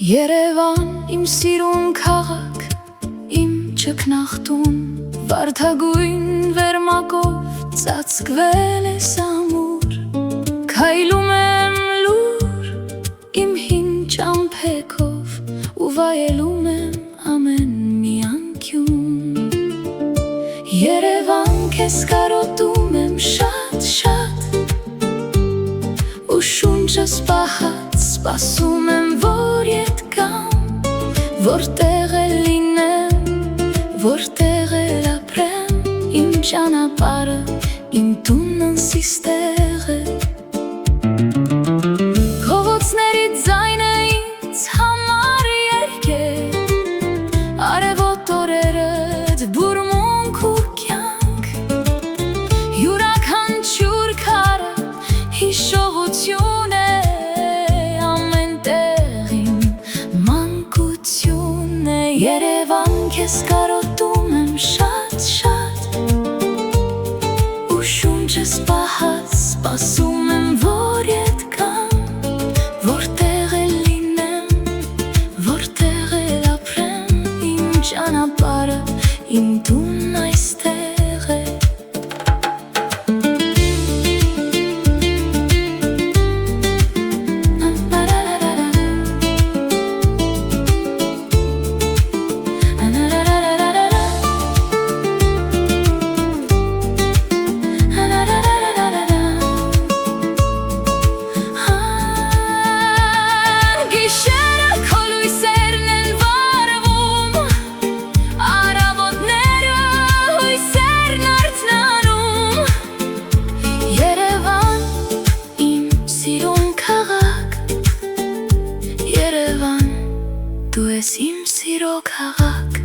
Երևան իմ սիրուն քաղաք, իմ ճգնախտում վարդագույն վերմակով ծածկվել ես ամուր, քայլում եմ լուր իմ հին ճամփեքով ու վայելում եմ ամեն մի անկյուն։ Երևան քեզ կարոտում եմ շատ ու շունչս պահած սպասում եմ, որ ետ գամ, որտեղ էլ լինեմ, որտեղ էլ ապրեմ, իմ ճանապարհը, իմ տունն անսիստեղ է։ Փողոցների ձայնը ինձ համար երգեր, արևոտ օրերը բուրմունք ու կյանք, յուրաքանչյուր քարը հիշողություն է, Երևան քեզ կարոտում եմ շատ ու շունչս պահած սպասում եմ, որ ետ գամ, որտեղ էլ լինեմ, որտեղ էլ ապրեմ, իմ ճանապարհը, իմ տունն այստեղ է։ Երևան, դու ես իմ սիրո քաղաք։